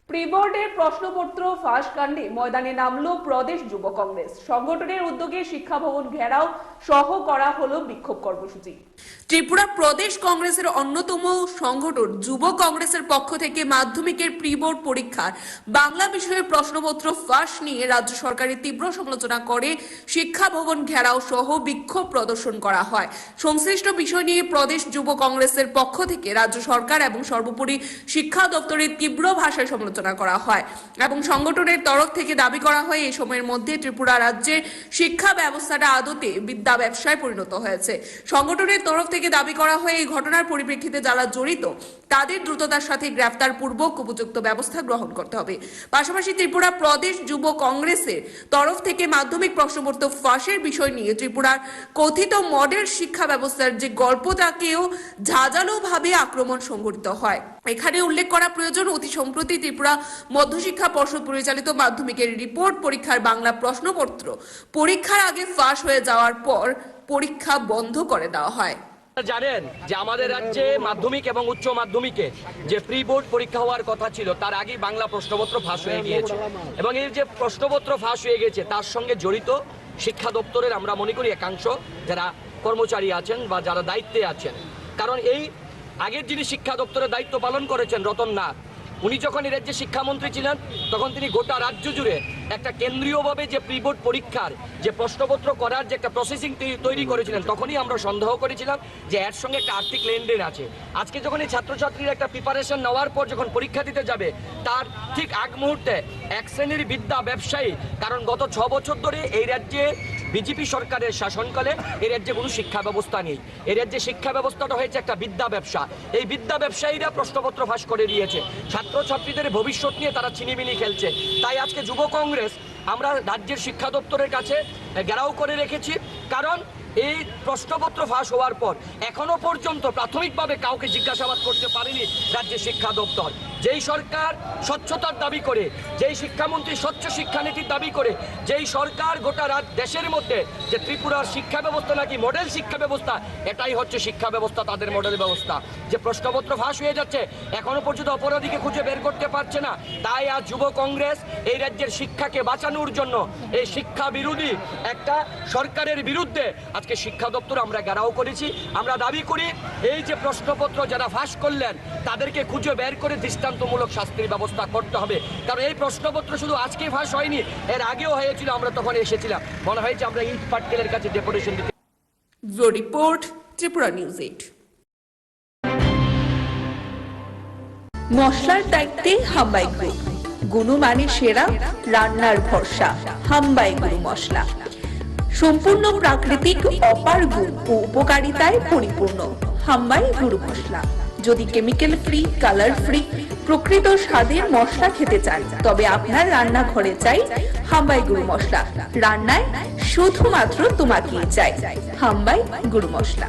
প্রি-বোর্ডের প্রশ্নপত্র ফাঁস কাণ্ডে ময়দানে নামলো প্রদেশ যুব কংগ্রেস। সংগঠনের উদ্যোগে শিক্ষা ভবন ঘেরাও সহ করা হলো বিক্ষোভ কর্মসূচি। ত্রিপুরা প্রদেশ কংগ্রেসের অন্যতম সংগঠন যুব কংগ্রেসের পক্ষ থেকে মাধ্যমিকের প্রি-বোর্ড পরীক্ষার বাংলা বিষয়ের প্রশ্নপত্র ফাঁস নিয়ে রাজ্য সরকারের তীব্র সমালোচনা করে শিক্ষা ভবন ঘেরাও সহ বিক্ষোভ প্রদর্শন করা হয়। সংশ্লিষ্ট বিষয় নিয়ে প্রদেশ যুব কংগ্রেসের পক্ষ থেকে রাজ্য সরকার এবং সর্বোপরি শিক্ষা দপ্তরের তীব্র ভাষায় সমালোচনা করা হয় এবং সংগঠনের তরফ থেকে দাবি করা হয় এই সময়ের মধ্যে ত্রিপুরা রাজ্যের শিক্ষা ব্যবস্থাটা আদতে বিদ্যা ব্যবসায় পরিণত হয়েছে। সংগঠনের তরফ থেকে দাবি করা হয় এই ঘটনার পরিপ্রেক্ষিতে যারা জড়িত তাদের দ্রুততার সাথে গ্রেফতার পূর্বক উপযুক্ত ব্যবস্থা গ্রহণ করতে হবে। পাশাপাশি ত্রিপুরা প্রদেশ যুব কংগ্রেসের তরফ থেকে মাধ্যমিক প্রশ্নপত্র ফাঁসের বিষয় নিয়ে ত্রিপুরার কথিত মডেল শিক্ষা ব্যবস্থার যে গল্পটাকেও ঝাঁঝালোভাবে আক্রমণ সংঘটিত হয়। এখানে উল্লেখ করা প্রয়োজন, অতি সম্প্রতি ত্রিপুরা মধ্যশিক্ষা পর্ষদ পরিচালিত মাধ্যমিকের রিপোর্ট পরীক্ষার বাংলা প্রশ্নপত্র পরীক্ষার আগে ফাঁস হয়ে যাওয়ার পর পরীক্ষা বন্ধ করে দেওয়া হয়। জানেন যে আমাদের রাজ্যে মাধ্যমিক এবং উচ্চ মাধ্যমিকে যে প্রি বোর্ড পরীক্ষা হওয়ার কথা ছিল তার আগে বাংলা প্রশ্নপত্র ফাঁস হয়ে গিয়েছে এবং এই যে প্রশ্নপত্র ফাঁস হয়ে গেছে তার সঙ্গে জড়িত শিক্ষা দপ্তরের আমরা মনে করি একাংশ যারা কর্মচারী আছেন বা যারা দায়িত্বে আছেন। কারণ এই আগের যিনি শিক্ষা দপ্তরের দায়িত্ব পালন করেছেন রতন নাথ, উনি যখন এই রাজ্যে শিক্ষামন্ত্রী ছিলেন তখন তিনি গোটা রাজ্য জুড়ে একটা কেন্দ্রীয়ভাবে যে প্রি বোর্ড পরীক্ষার যে প্রশ্নপত্র করার যে একটা প্রসেসিং তৈরি করেছিলেন তখনই আমরা সন্দেহ করেছিলাম যে এর সঙ্গে একটা আর্থিক লেনদেন আছে। আজকে যখন এই ছাত্রছাত্রীরা একটা প্রিপারেশন নেওয়ার পর যখন পরীক্ষা দিতে যাবে তার ঠিক আগ মুহূর্তে এক শ্রেণীর বিদ্যা ব্যবসায়ী, কারণ গত 6 বছর ধরে এই রাজ্যে বিজেপি সরকারের শাসনকালে এই রাজ্যে কোনো শিক্ষা ব্যবস্থা নেই। এই রাজ্যে শিক্ষা ব্যবস্থাটা হয়েছে একটা বিদ্যা ব্যবসা। এই বিদ্যা ব্যবসায়ীরা প্রশ্নপত্র ফাঁস করে দিয়েছে, ছাত্রছাত্রীদের ভবিষ্যৎ নিয়ে তারা ছিনিমিনি খেলছে। তাই আজকে যুব কংগ্রেস আমরা রাজ্যের শিক্ষা দপ্তরের কাছে ঘেরাও করে রেখেছি, কারণ এই প্রশ্নপত্র ফাঁস হওয়ার পর এখনো পর্যন্ত প্রাথমিকভাবে কাউকে জিজ্ঞাসাবাদ করতে পারেনি রাজ্যের শিক্ষা দপ্তর। যেই সরকার স্বচ্ছতার দাবি করে, যেই শিক্ষামন্ত্রী স্বচ্ছ শিক্ষানীতির দাবি করে, যেই সরকার গোটা দেশের মধ্যে যে ত্রিপুরার শিক্ষা ব্যবস্থা নাকি মডেল শিক্ষা ব্যবস্থা, এটাই হচ্ছে শিক্ষা ব্যবস্থা, তাদের মডেল ব্যবস্থা। যে প্রশ্নপত্র ফাঁস হয়ে যাচ্ছে এখনো পর্যন্ত অপরাধীকে খুঁজে বের করতে পারছে না। তাই আজ যুব কংগ্রেস এই রাজ্যের শিক্ষাকে বাঁচানোর জন্য এই শিক্ষা বিরোধী একটা সরকারের বিরুদ্ধে আজকে শিক্ষা দপ্তর আমরা ঘেরাও করেছি। আমরা দাবি করি এই যে প্রশ্নপত্র যারা ফাঁস করলেন তাদেরকে খুঁজে বের করে দৃষ্টান্তমূলক শাস্তির ব্যবস্থা করতে হবে। কারণ এই প্রশ্নপত্র শুধু আজকে ফাঁস হয়নি, এর আগেও হয়েছিল, আমরা তখন এসেছিলাম। মনে হয় যে আমরা ইট পাটকেলের কাছে ডেপুটেশন দিতে। Report Tripura news 8। মশলার দায়িত্বে হাম্বাই গ্রুপ, গুণমানে সেরা, রান্নার ভরসা হাম্বাই গ্রুপ মশলা। সম্পূর্ণ প্রাকৃতিক, অপার গুণ ও উপকারিতায় পরিপূর্ণ হাম্বাই গুরু মশলা। যদি কেমিক্যাল ফ্রি, কালার ফ্রি, প্রকৃত স্বাদের মশলা খেতে চান তবে আপনার রান্নাঘরে চাই হাম্বাই গুরু মশলা। রান্নায় শুধুমাত্র তোমাকেই চাই হাম্বাই গুরু মশলা।